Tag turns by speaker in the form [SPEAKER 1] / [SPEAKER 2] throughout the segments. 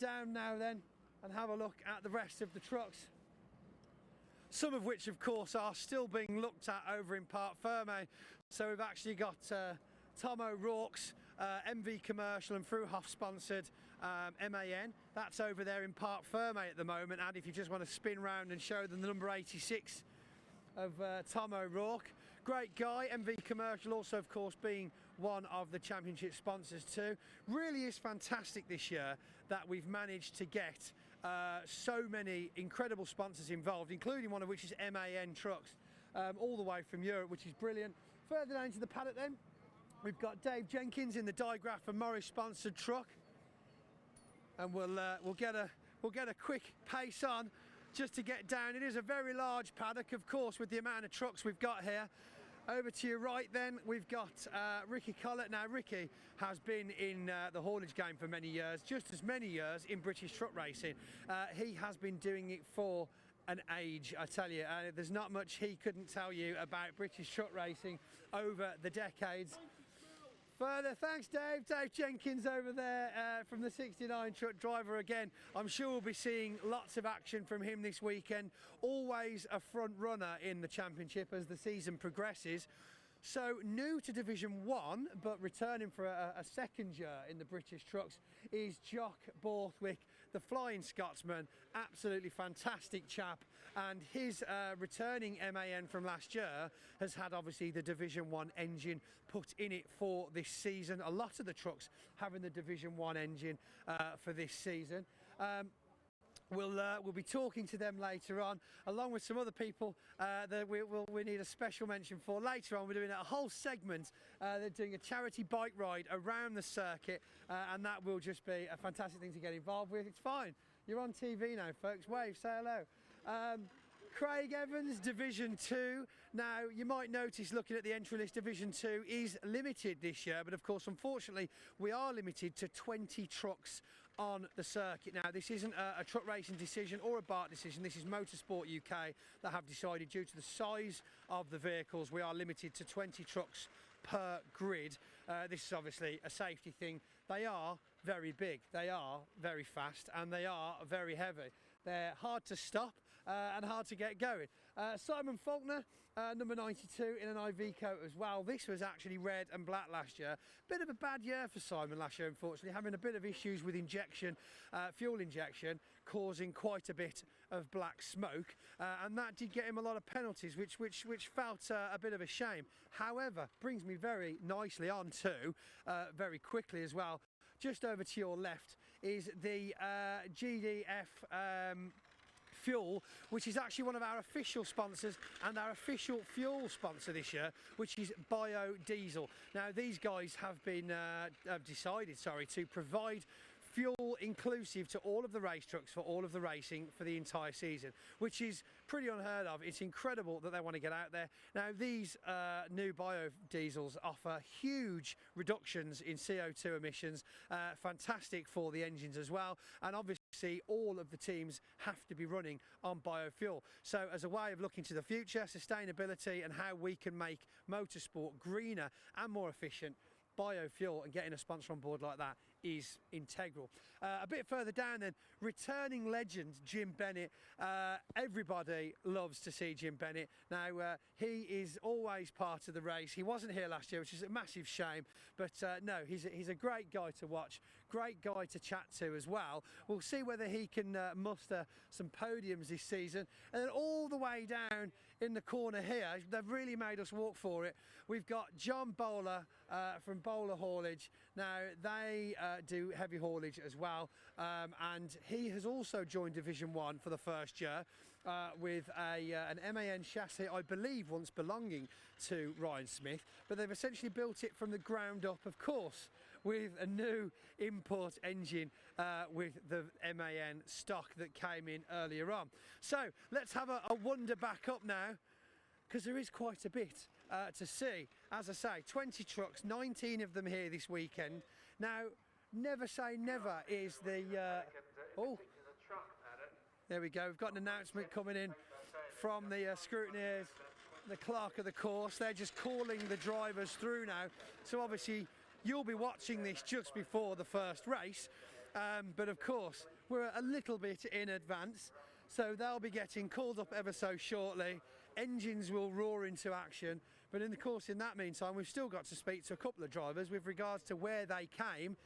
[SPEAKER 1] down now then and have a look at the rest of the trucks. Some of which, of course, are still being looked at over in Parc Ferme. So we've actually got Tom O'Rourke's MV Commercial and Fruhoff sponsored MAN. That's over there in Parc Ferme at the moment. And if you just want to spin round and show them the number 86 of Tom O'Rourke. Great guy. MV Commercial also, of course, being one of the championship sponsors too. Really is fantastic this year that we've managed to get so many incredible sponsors involved, including one of which is MAN Trucks, all the way from Europe, which is brilliant. Further down to the paddock then, we've got Dave Jenkins in the Digraph and Morris sponsored truck, and we'll get a quick pace on just to get down. It is a very large paddock, of course, with the amount of trucks we've got here. Over to your right then, we've got Ricky Collett. Now, Ricky has been in the haulage game for many years, just as many years in British truck racing. He has been doing it for an age, I tell you. There's not much he couldn't tell you about British truck racing over the decades. Further, thanks Dave. Dave Jenkins over there from the 69 truck driver again. I'm sure we'll be seeing lots of action from him this weekend. Always a front runner in the championship as the season progresses. So new to Division 1, but returning for a second year in the British trucks, is Jock Borthwick, the Flying Scotsman. Absolutely fantastic chap, and his returning MAN from last year has had obviously the Division 1 engine put in it for this season. A lot of the trucks having the Division 1 engine for this season. We'll be talking to them later on, along with some other people that we need a special mention for. Later on, we're doing a whole segment. They're doing a charity bike ride around the circuit, and that will just be a fantastic thing to get involved with. It's fine. You're on TV now, folks. Wave, say hello. Craig Evans, Division 2. Now, you might notice looking at the entry list, Division 2 is limited this year, but of course, unfortunately, we are limited to 20 trucks on the circuit. Now, this isn't a truck racing decision or a BART decision. This is Motorsport UK that have decided, due to the size of the vehicles, we are limited to 20 trucks per grid. This is obviously a safety thing. They are very big, they are very fast, and they are very heavy. They're hard to stop and hard to get going. Simon Faulkner, number 92 in an IV coat as well. This was actually red and black last year. Bit of a bad year for Simon last year, unfortunately, having a bit of issues with injection, fuel injection, causing quite a bit of black smoke, and that did get him a lot of penalties, which felt a bit of a shame. However, brings me very nicely on to, very quickly as well, just over to your left is the GDF Fuel, which is actually one of our official sponsors and our official fuel sponsor this year, which is biodiesel. Now, these guys have been decided to provide fuel inclusive to all of the race trucks for all of the racing for the entire season, which is pretty unheard of. It's incredible that they want to get out there. Now, these new biodiesels offer huge reductions in CO2 emissions, fantastic for the engines as well, and obviously all of the teams have to be running on biofuel. So as a way of looking to the future, sustainability and how we can make motorsport greener and more efficient, biofuel and getting a sponsor on board like that is integral. A bit further down then, returning legend Jim Bennett. Everybody loves to see Jim Bennett. Now, he is always part of the race. He wasn't here last year, which is a massive shame, but no, he's a great guy to watch, great guy to chat to as well. We'll see whether he can muster some podiums this season. And then all the way down in the corner here, they've really made us walk for it. We've got John Bowler from Bowler Haulage. Now, they do heavy haulage as well, and he has also joined Division 1 for the first year with an MAN chassis, I believe once belonging to Ryan Smith, but they've essentially built it from the ground up, of course, with a new import engine with the MAN stock that came in earlier on. So let's have a wander back up now, because there is quite a bit to see. As I say, 20 trucks, 19 of them here this weekend. Now, never say never is the... oh, there we go. We've got an announcement coming in from the scrutineers, the clerk of the course. They're just calling the drivers through now. So obviously, you'll be watching this just before the first race. but of course we're a little bit in advance, so they'll be getting called up ever so shortly. Engines will roar into action, but in that meantime we've still got to speak to a couple of drivers with regards to where they came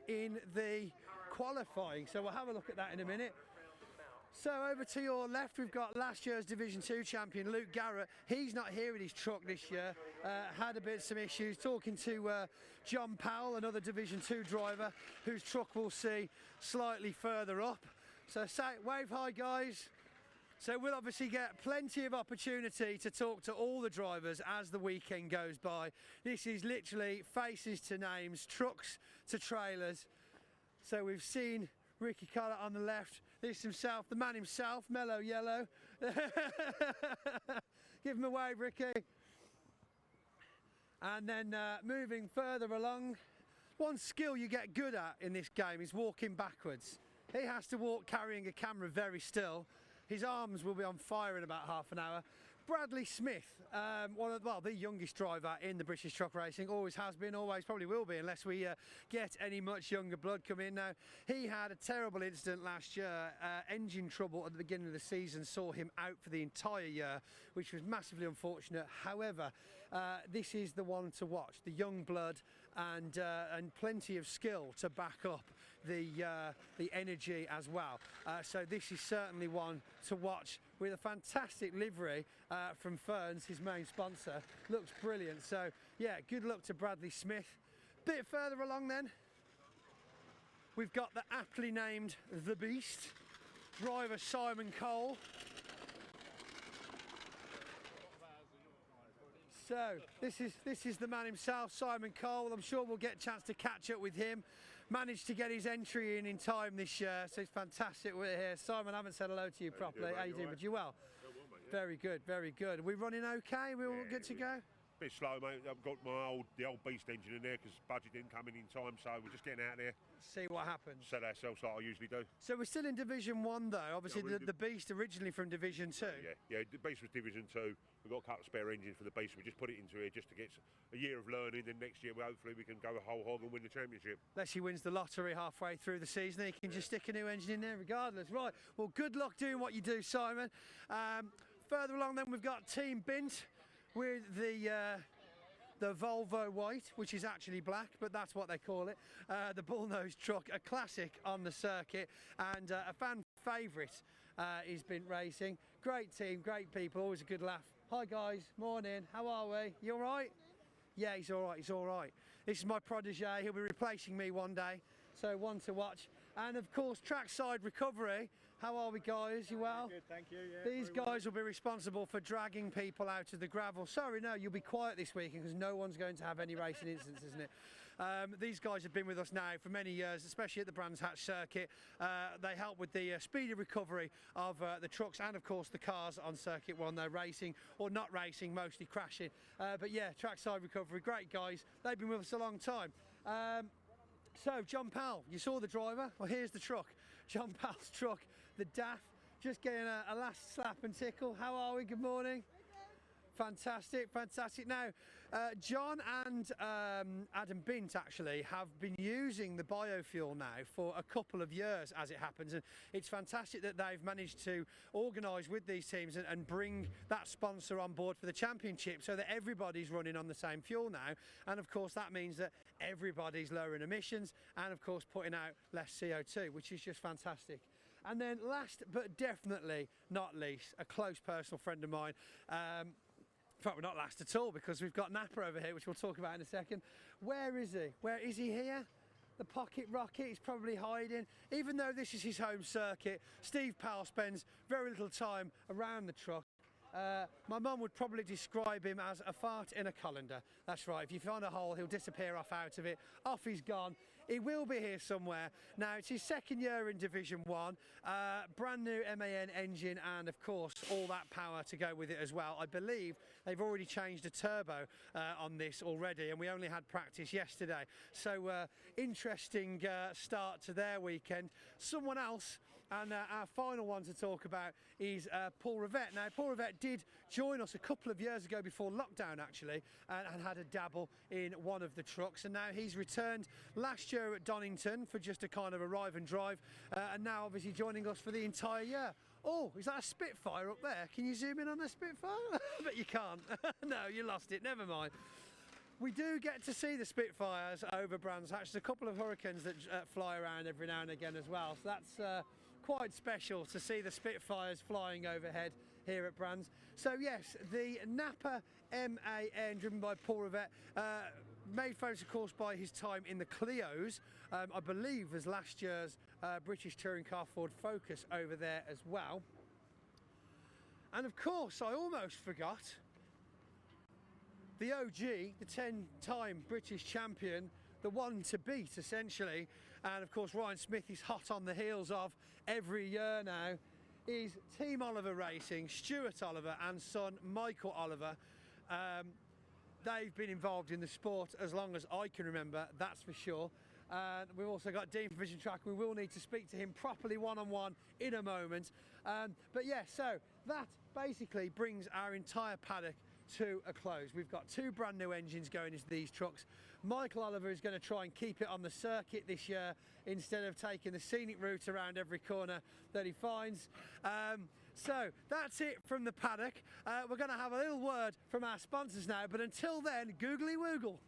[SPEAKER 1] in the qualifying, so we'll have a look at that in a minute. So over to your left, we've got last year's Division 2 champion Luke Garrett. He's not here with his truck this year, had some issues. Talking to John Powell, another Division 2 driver whose truck we'll see slightly further up. So wave hi guys. So we'll obviously get plenty of opportunity to talk to all the drivers as the weekend goes by. This is literally faces to names, trucks to trailers. So we've seen Ricky Collett on the left, this himself, the man himself, Mellow Yellow. Give him a wave, Ricky. And then moving further along, one skill you get good at in this game is walking backwards. He has to walk carrying a camera very still. His arms will be on fire in about half an hour. Bradley Smith, the youngest driver in the British truck racing, always has been, always probably will be, unless we get any much younger blood come in. Now, he had a terrible incident last year. Engine trouble at the beginning of the season saw him out for the entire year, which was massively unfortunate. However, this is the one to watch, the young blood and plenty of skill to back up the energy as well. So this is certainly one to watch, with a fantastic livery from Ferns, his main sponsor. Looks brilliant. So yeah, good luck to Bradley Smith. Bit further along then, we've got the aptly named The Beast, driver Simon Cole. So this is the man himself, Simon Cole. I'm sure we'll get a chance to catch up with him. Managed to get his entry in time this year, so it's fantastic we're here. Simon, I haven't said hello to you properly. How you doing? But you well? Very good, very good. Are we running okay? We all good to go?
[SPEAKER 2] Bit slow, mate. I've got the old Beast engine in there because budget didn't come in time, so we're just getting out there.
[SPEAKER 1] See what happens.
[SPEAKER 2] Set ourselves like I usually do.
[SPEAKER 1] So we're still in Division 1 though. Obviously the Beast originally from Division 2.
[SPEAKER 2] Yeah, the Beast was Division 2. We've got a couple of spare engines for the Beast. We just put it into here just to get a year of learning, then next year hopefully we can go a whole hog and win the championship.
[SPEAKER 1] Unless he wins the lottery halfway through the season, he can just stick a new engine in there regardless. Right, well good luck doing what you do, Simon. Further along then we've got Team Bint with the Volvo White, which is actually black, but that's what they call it. The bullnose truck, a classic on the circuit, and a fan favourite is Bint Racing. Great team, great people, always a good laugh. Hi guys, morning, how are we? You all right? Yeah, he's all right, he's all right. This is my protege, he'll be replacing me one day, so one to watch. And of course, trackside recovery. How are we guys, you well?
[SPEAKER 3] Good, thank you. Yeah,
[SPEAKER 1] these guys will be responsible for dragging people out of the gravel. Sorry, no, you'll be quiet this weekend because no one's going to have any racing incidents, isn't it? These guys have been with us now for many years, especially at the Brands Hatch circuit. They help with the speedy recovery of the trucks and of course the cars on Circuit 1. They're racing or not racing, mostly crashing. But yeah, trackside recovery, great guys. They've been with us a long time. So John Powell, you saw the driver. Well, here's the truck. John Powell's truck, the DAF, just getting a last slap and tickle. How are we? Good morning. Fantastic, fantastic. Now, John and Adam Bint actually have been using the biofuel now for a couple of years, as it happens, and it's fantastic that they've managed to organise with these teams and bring that sponsor on board for the championship, so that everybody's running on the same fuel now, and of course that means that everybody's lowering emissions and of course putting out less CO2, which is just fantastic. And then last but definitely not least, a close personal friend of mine. In fact, we're not last at all because we've got Napper over here, which we'll talk about in a second. Where is he? Where is he here? The pocket rocket, he's probably hiding. Even though this is his home circuit, Steve Powell spends very little time around the truck. My mum would probably describe him as a fart in a colander. That's right, if you find a hole, he'll disappear off out of it. Off he's gone. He will be here somewhere. Now, it's his second year in Division 1, brand new MAN engine and, of course, all that power to go with it as well. I believe they've already changed a turbo on this already, and we only had practice yesterday. So, interesting start to their weekend. Someone else, and our final one to talk about is Paul Rivette. Now, Paul Rivette did join us a couple of years ago before lockdown, actually, and had a dabble in one of the trucks, and now he's returned last year at Donington for just a kind of arrive and drive, and now obviously joining us for the entire year. Oh, is that a Spitfire up there? Can you zoom in on the Spitfire? But you can't. No, you lost it. Never mind. We do get to see the Spitfires over Brands Hatch. There's a couple of Hurricanes that fly around every now and again as well. So that's quite special to see the Spitfires flying overhead here at Brands. So yes, the Napa MAN, driven by Paul Rivette, made famous of course by his time in the Clios. I believe was last year's British touring car Ford Focus over there as well. And of course, I almost forgot the OG, the 10-time British champion, the one to beat essentially, and of course Ryan Smith is hot on the heels of every year now, is Team Oliver Racing, Stuart Oliver and son Michael Oliver. They've been involved in the sport as long as I can remember, that's for sure. And we've also got Dean from Vision Track. We will need to speak to him properly one-on-one in a moment. But yeah, so that basically brings our entire paddock to a close. We've got two brand new engines going into these trucks. Michael Oliver is going to try and keep it on the circuit this year instead of taking the scenic route around every corner that he finds. So that's it from the paddock. We're going to have a little word from our sponsors now, but until then, googly woogle.